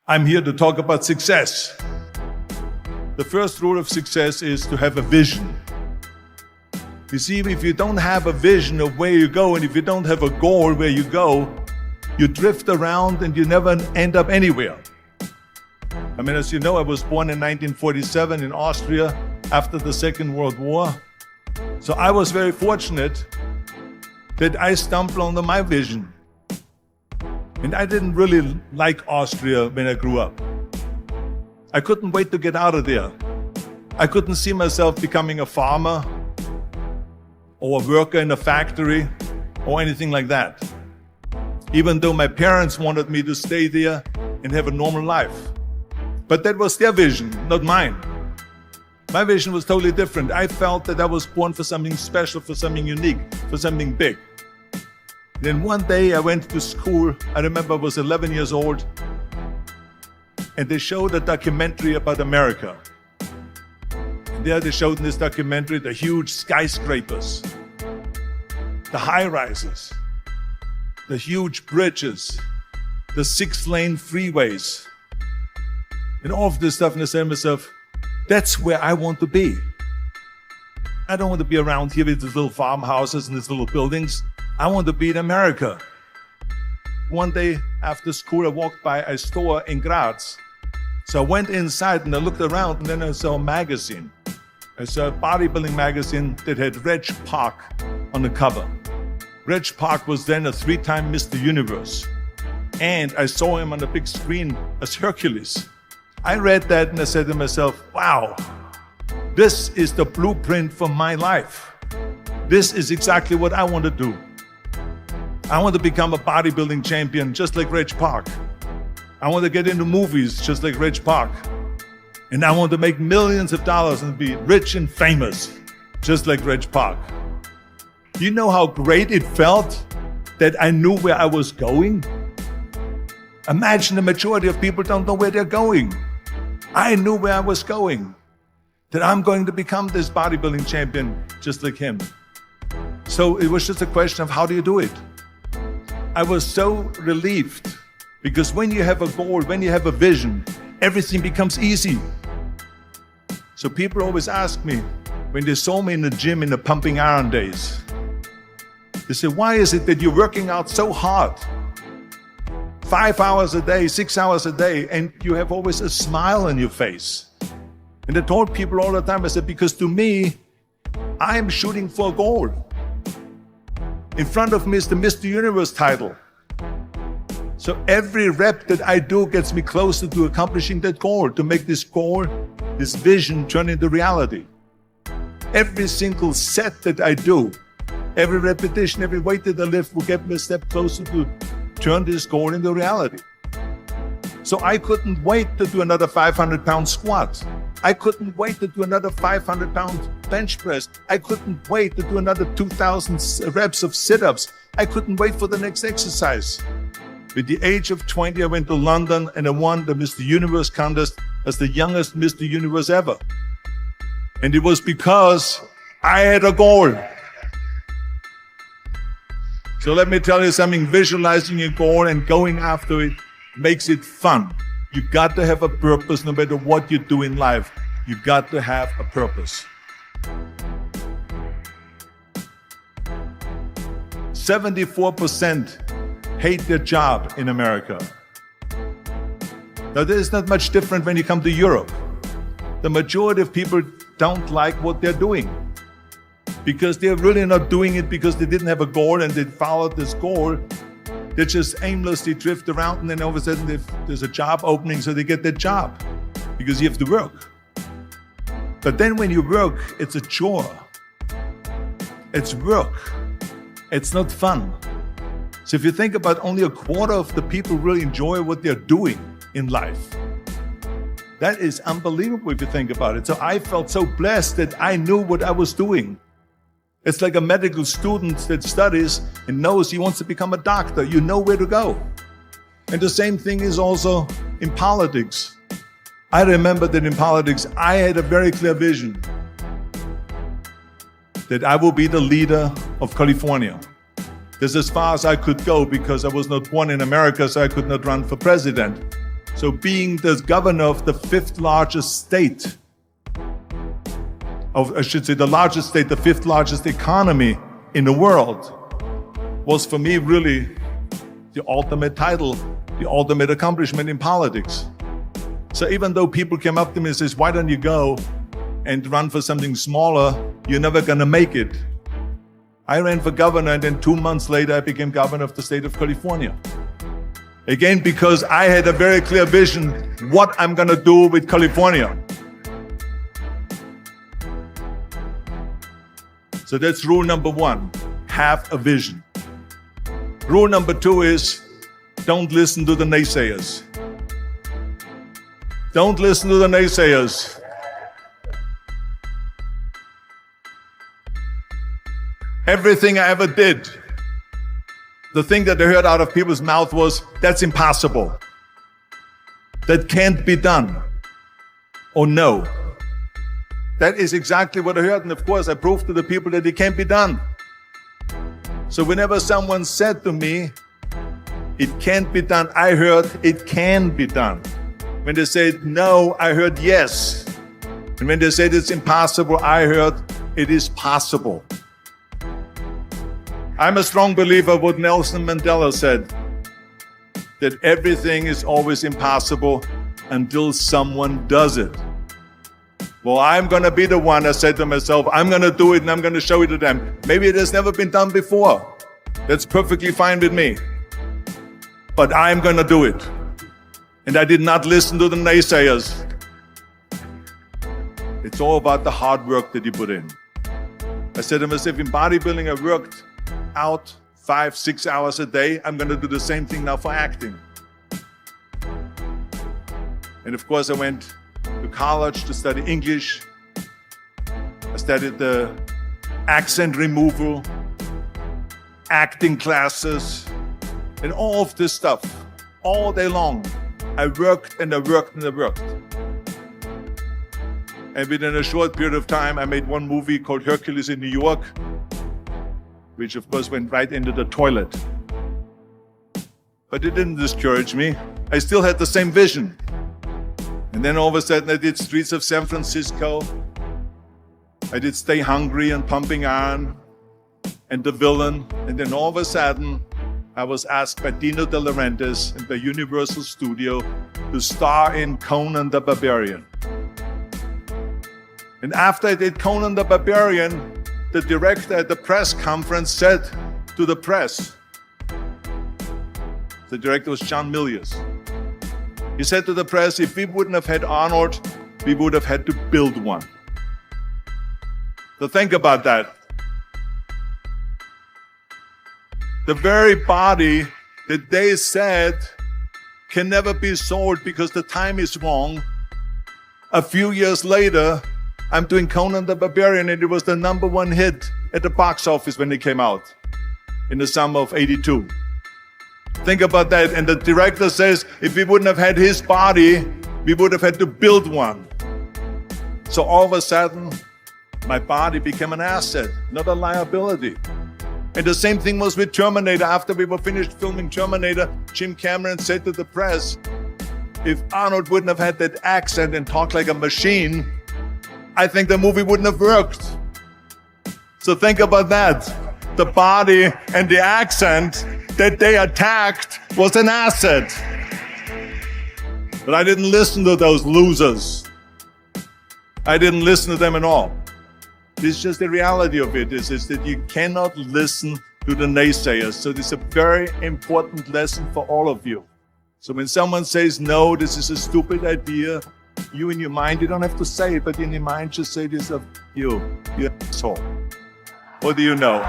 I'm here to talk about success. The first rule of success is to have a vision. You see, if you don't have a vision of where you go, and if you don't have a goal where you go, you drift around and you never end up anywhere. I mean, as you know, I was born in 1947 in Austria after the Second World War. So I was very fortunate that I stumbled on my vision. And I didn't really like Austria when I grew up. I couldn't wait to get out of there. I couldn't see myself becoming a farmer or a worker in a factory or anything like that. Even though my parents wanted me to stay there and have a normal life. But that was their vision, not mine. My vision was totally different. I felt that I was born for something special, for something unique, for something big. Then one day I went to school. I remember I was 11 years old, and they showed a documentary about America. And there they showed in this documentary the huge skyscrapers, the high-rises, the huge bridges, the 6-lane freeways, and all of this stuff. And I said to myself, that's where I want to be. I don't want to be around here with these little farmhouses and these little buildings. I want to be in America. One day after school, I walked by a store in Graz. So I went inside and I looked around, and then I saw a magazine. I saw a bodybuilding magazine that had Reg Park on the cover. Reg Park was then a 3-time Mr. Universe. And I saw him on the big screen as Hercules. I read that and I said to myself, wow, this is the blueprint for my life. This is exactly what I want to do. I want to become a bodybuilding champion just like Reg Park. I want to get into movies just like Reg Park. And I want to make millions of dollars and be rich and famous just like Reg Park. You know how great it felt that I knew where I was going? Imagine the majority of people don't know where they're going. I knew where I was going, that I'm going to become this bodybuilding champion just like him. So it was just a question of how do you do it? I was so relieved, because when you have a goal, when you have a vision, everything becomes easy. So people always ask me, when they saw me in the gym in the pumping iron days, they say, why is it that you're working out so hard? 5 hours a day, 6 hours a day, and you have always a smile on your face. And I told people all the time, I said, because to me, I'm shooting for a goal. In front of me is the Mr. Universe title. So every rep that I do gets me closer to accomplishing that goal, to make this goal, this vision turn into reality. Every single set that I do, every repetition, every weight that I lift will get me a step closer to turn this goal into reality. So I couldn't wait to do another 500-pound squat. I couldn't wait to do another 500-pound bench press. I couldn't wait to do another 2,000 reps of sit-ups. I couldn't wait for the next exercise. At the age of 20, I went to London and I won the Mr. Universe contest as the youngest Mr. Universe ever. And it was because I had a goal. So let me tell you something, visualizing a goal and going after it makes it fun. You got to have a purpose no matter what you do in life. You got to have a purpose. 74% hate their job in America. Now, there is not much different when you come to Europe. The majority of people don't like what they're doing because they're really not doing it because they didn't have a goal and they followed this goal. They just aimlessly drift around, and then all of a sudden there's a job opening, so they get that job because you have to work. But then when you work, it's a chore. It's work. It's not fun. So if you think about, only a quarter of the people really enjoy what they're doing in life. That is unbelievable if you think about it. So I felt so blessed that I knew what I was doing. It's like a medical student that studies and knows he wants to become a doctor. You know where to go. And the same thing is also in politics. I remember that in politics, I had a very clear vision that I will be the leader of California. That's as far as I could go because I was not born in America, so I could not run for president. So being the governor of the fifth largest state, I should say the largest state, the fifth largest economy in the world, was for me really the ultimate title, the ultimate accomplishment in politics. So even though people came up to me and says, why don't you go and run for something smaller, you're never gonna make it. I ran for governor, and then 2 months later I became governor of the state of California. Again, because I had a very clear vision what I'm gonna do with California. So that's rule number one, have a vision. Rule number two is, don't listen to the naysayers. Don't listen to the naysayers. Everything I ever did, the thing that I heard out of people's mouth was, that's impossible. That can't be done. Or no. That is exactly what I heard, and of course I proved to the people that it can't be done. So whenever someone said to me, it can't be done, I heard, it can be done. When they said no, I heard yes. And when they said it's impossible, I heard, it is possible. I'm a strong believer of what Nelson Mandela said, that everything is always impossible until someone does it. Well, I'm going to be the one, I said to myself, I'm going to do it and I'm going to show it to them. Maybe it has never been done before. That's perfectly fine with me. But I'm going to do it. And I did not listen to the naysayers. It's all about the hard work that you put in. I said to myself, in bodybuilding, I worked out 5-6 hours a day. I'm going to do the same thing now for acting. And of course, I went to college to study English. I studied the accent removal, acting classes, and all of this stuff, all day long. I worked and I worked and I worked. And within a short period of time, I made one movie called Hercules in New York, which of course went right into the toilet. But it didn't discourage me. I still had the same vision. And then all of a sudden I did Streets of San Francisco. I did Stay Hungry and Pumping Iron and The Villain. And then all of a sudden I was asked by Dino De Laurentiis and by Universal Studio to star in Conan the Barbarian. And after I did Conan the Barbarian, the director at the press conference said to the press, the director was John Milius. He said to the press, if we wouldn't have had Arnold, we would have had to build one. So think about that. The very body that they said can never be sold because the time is wrong. A few years later, I'm doing Conan the Barbarian, and it was the #1 hit at the box office when it came out in the summer of '82. Think about that. And the director says, if we wouldn't have had his body, we would have had to build one. So all of a sudden, my body became an asset, not a liability. And the same thing was with Terminator. After we were finished filming Terminator, Jim Cameron said to the press, if Arnold wouldn't have had that accent and talked like a machine, I think the movie wouldn't have worked. So think about that. The body and the accent that they attacked was an asset. But I didn't listen to those losers. I didn't listen to them at all. This is just the reality of it, is that you cannot listen to the naysayers. So this is a very important lesson for all of you. So when someone says, no, this is a stupid idea, you in your mind, you don't have to say it, but in your mind just say to yourself, you asshole. What do you know?